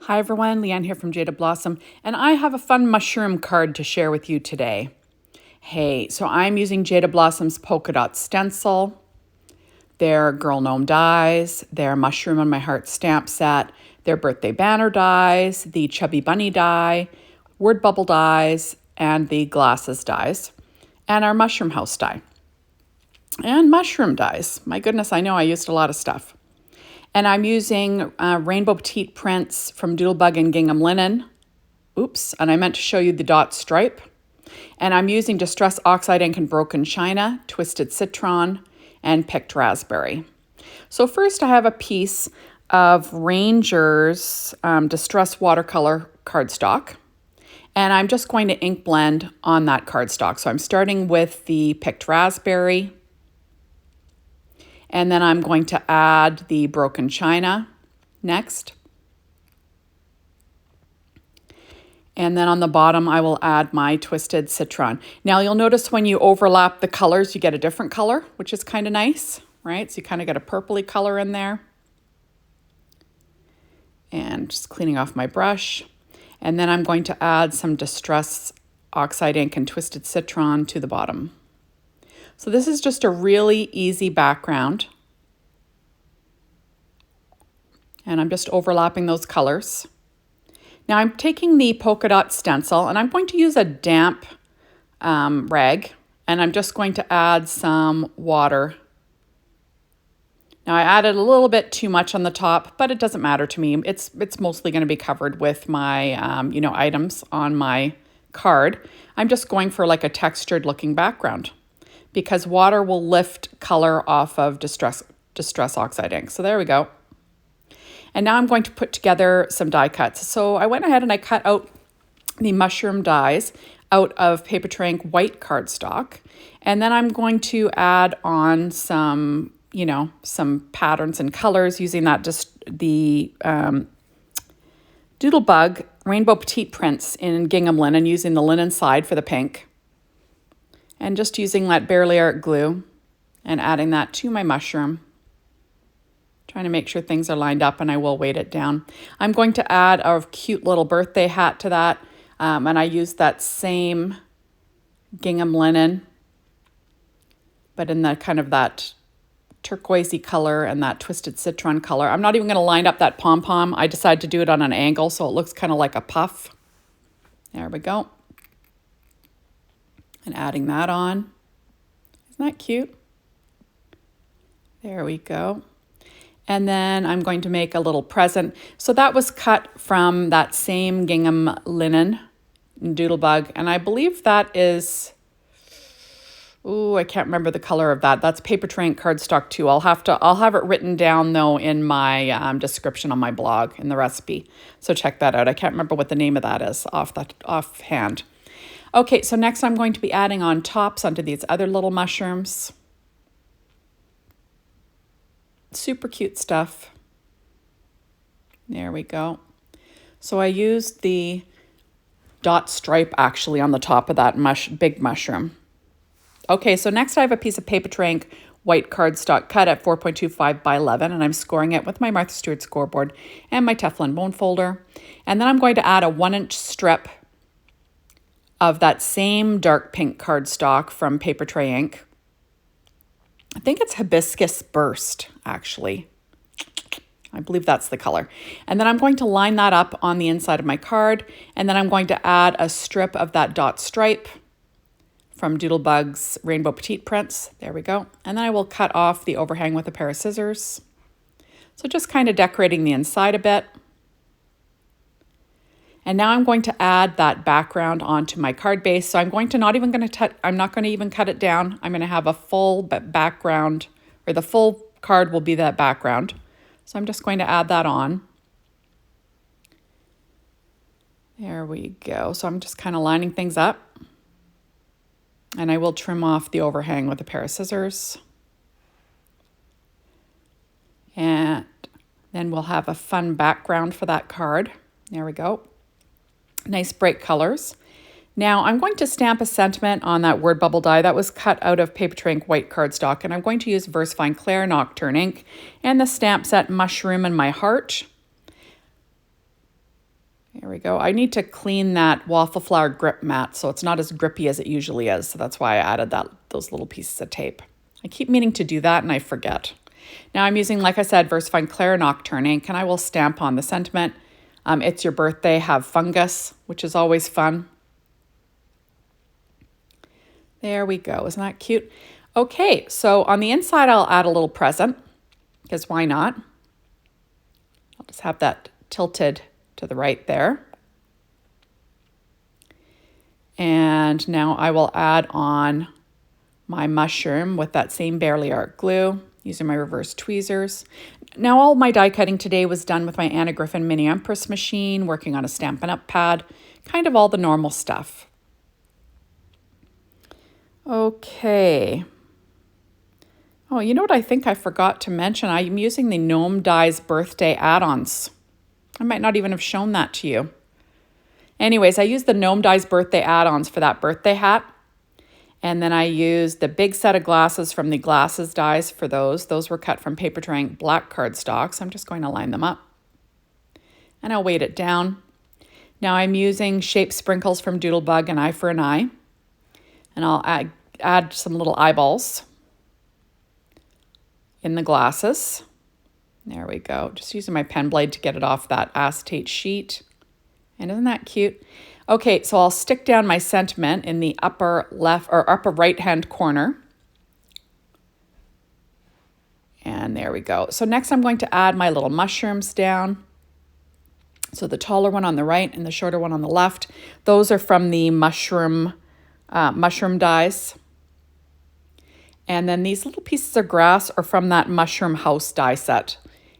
Hi everyone, Leanne here from Jada Blossom, and I have a fun mushroom card to share with you today. Hey, so I'm using Jada Blossom's polka dot stencil, their Girl Gnome dies, their Mushroom on My Heart stamp set, their birthday banner dies, the Chubby Bunny die, Word Bubble dies, and the Glasses dies, and our Mushroom House die. And mushroom dies. My goodness, I know I used a lot of stuff. And I'm using Rainbow Petite prints from Doodlebug and Gingham Linen. Oops, and I meant to show you the dot stripe. And I'm using Distress Oxide Ink and Broken China, Twisted Citron, and Picked Raspberry. So first I have a piece of Ranger's Distress Watercolor cardstock. And I'm just going to ink blend on that cardstock. So I'm starting with the Picked Raspberry. And then I'm going to add the Broken China next. And then on the bottom, I will add my Twisted Citron. Now you'll notice when you overlap the colors, you get a different color, which is kind of nice, right? So you kind of get a purpley color in there. And just cleaning off my brush. And then I'm going to add some Distress Oxide Ink and Twisted Citron to the bottom. So this is just a really easy background. And I'm just overlapping those colors. Now I'm taking the polka dot stencil and I'm going to use a damp rag, and I'm just going to add some water. Now I added a little bit too much on the top, but it doesn't matter to me. It's mostly going to be covered with my items on my card. I'm just going for like a textured looking background, because water will lift color off of Distress Oxide ink. So there we go. And now I'm going to put together some die cuts. So I went ahead and I cut out the mushroom dies out of Papertrey Ink white cardstock. And then I'm going to add on some, some patterns and colors using that the Doodlebug Rainbow Petite prints in Gingham Linen, using the linen side for the pink. And just using that Bearly glue and adding that to my mushroom. Trying to make sure things are lined up, and I will weight it down. I'm going to add a cute little birthday hat to that. And I used that same Gingham Linen, but in the kind of that turquoisey color and that Twisted Citron color. I'm not even going to line up that pom-pom. I decided to do it on an angle so it looks kind of like a puff. There we go. And adding that on. Isn't that cute? There we go. And then I'm going to make a little present. So that was cut from that same Gingham Linen Doodlebug. And I believe that is, I can't remember the color of that. That's Papertrey Ink cardstock too. I'll have it written down though in my description on my blog in the recipe. So check that out. I can't remember what the name of that is offhand. Okay, so next I'm going to be adding on tops onto these other little mushrooms. Super cute stuff. There we go. So I used the dot stripe actually on the top of that big mushroom. Okay, so next I have a piece of Papertrey Ink white cardstock cut at 4.25 by 11, and I'm scoring it with my Martha Stewart scoreboard and my Teflon bone folder. And then I'm going to add a 1-inch strip of that same dark pink cardstock from Papertrey Ink. I think it's Hibiscus Burst, actually. I believe that's the color. And then I'm going to line that up on the inside of my card. And then I'm going to add a strip of that dot stripe from Doodlebug's Rainbow Petite prints. There we go. And then I will cut off the overhang with a pair of scissors. So just kind of decorating the inside a bit. And now I'm going to add that background onto my card base. So I'm not going to even cut it down. I'm going to have a full background, or the full card will be that background. So I'm just going to add that on. There we go. So I'm just kind of lining things up. And I will trim off the overhang with a pair of scissors. And then we'll have a fun background for that card. There we go. Nice bright colors. Now I'm going to stamp a sentiment on that word bubble die that was cut out of Papertrey Ink white cardstock, and I'm going to use VersaFine Claire Nocturne ink and the stamp set Mushroom in My Heart. There we go. I need to clean that waffle flower grip mat so it's not as grippy as it usually is. So that's why I added those little pieces of tape. I keep meaning to do that and I forget. Now I'm using, like I said, VersaFine Clair Nocturne ink, and I will stamp on the sentiment. It's your birthday, have fungus, which is always fun. There we go. Isn't that cute? Okay, so on the inside, I'll add a little present, because why not? I'll just have that tilted to the right there. And now I will add on my mushroom with that same Bearly Art glue using my reverse tweezers. Now all my die cutting today was done with my Anna Griffin Mini Empress machine, working on a Stampin' Up! Pad, kind of all the normal stuff. Okay. Oh, you know what I think I forgot to mention? I'm using the Gnome Dies birthday add-ons. I might not even have shown that to you. Anyways, I used the Gnome Dies birthday add-ons for that birthday hat. And then I used the big set of glasses from the Glasses dies for those. Those were cut from Papertrey Ink black cardstock. So I'm just going to line them up. And I'll weight it down. Now I'm using shape sprinkles from Doodlebug and Eye for an Eye. And I'll add some little eyeballs in the glasses. There we go. Just using my pen blade to get it off that acetate sheet. And isn't that cute? Okay, so I'll stick down my sentiment in the upper left or upper right hand corner. And there we go. So next I'm going to add my little mushrooms down. So the taller one on the right and the shorter one on the left. Those are from the mushroom dies. And then these little pieces of grass are from that mushroom house die set.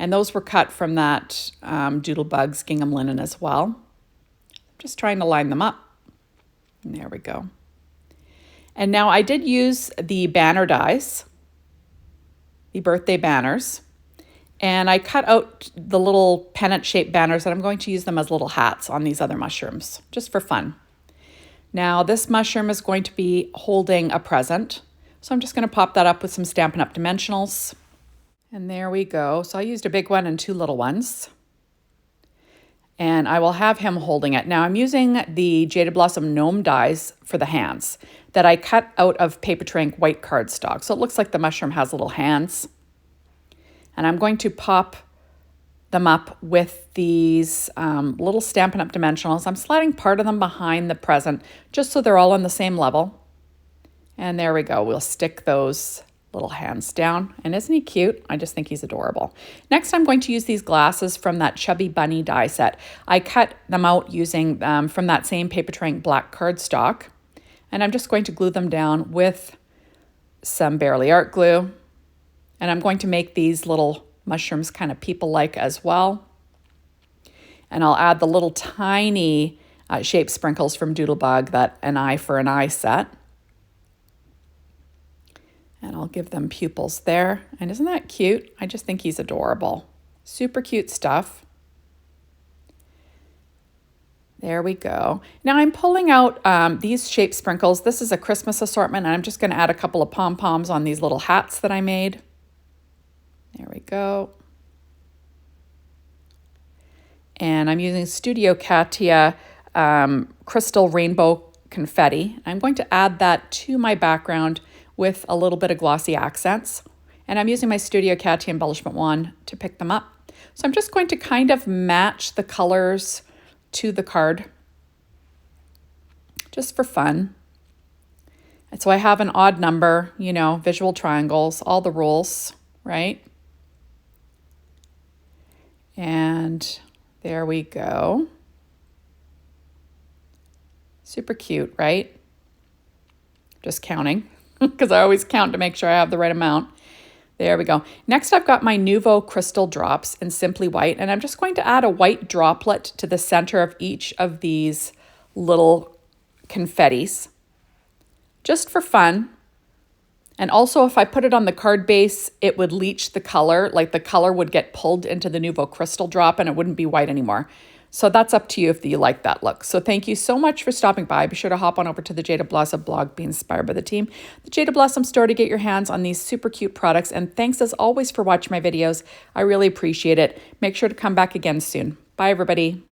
And those were cut from that Doodlebug's gingham linen as well. Just trying to line them up. And there we go. And now I did use the banner dies, the birthday banners, and I cut out the little pennant-shaped banners, and I'm going to use them as little hats on these other mushrooms, just for fun. Now this mushroom is going to be holding a present, so I'm just going to pop that up with some Stampin' Up! Dimensionals. And there we go. So I used a big one and two little ones. And I will have him holding it. Now I'm using the Jaded Blossom Gnome dies for the hands that I cut out of Papertrey Ink white cardstock. So it looks like the mushroom has little hands. And I'm going to pop them up with these little Stampin' Up! Dimensionals. I'm sliding part of them behind the present just so they're all on the same level. And there we go. We'll stick those little hands down. And isn't he cute? I just think he's adorable. Next, I'm going to use these glasses from that Chubby Bunny die set. I cut them out using from that same Papertrey Ink black cardstock. And I'm just going to glue them down with some Bearly Art glue. And I'm going to make these little mushrooms kind of people-like as well. And I'll add the little tiny shape sprinkles from Doodlebug, that An Eye for an Eye set. And I'll give them pupils there. And isn't that cute? I just think he's adorable. Super cute stuff. There we go. Now I'm pulling out these shape sprinkles. This is a Christmas assortment, and I'm just going to add a couple of pom-poms on these little hats that I made. There we go. And I'm using Studio Katia Crystal Rainbow Confetti. I'm going to add that to my background with a little bit of glossy accents. And I'm using my Studio Katia embellishment wand to pick them up. So I'm just going to kind of match the colors to the card, just for fun. And so I have an odd number, you know, visual triangles, all the rules, right? And there we go. Super cute, right? Just counting, because I always count to make sure I have the right amount. There we go. Next, I've got my Nuvo Crystal Drops in Simply White, and I'm just going to add a white droplet to the center of each of these little confettis, just for fun. And also, if I put it on the card base, it would leach the color, like the color would get pulled into the Nuvo Crystal Drop and it wouldn't be white anymore. So that's up to you if you like that look. So thank you so much for stopping by. Be sure to hop on over to the Jaded Blossom blog, Be Inspired by the Team, the Jaded Blossom store, to get your hands on these super cute products. And thanks as always for watching my videos. I really appreciate it. Make sure to come back again soon. Bye, everybody.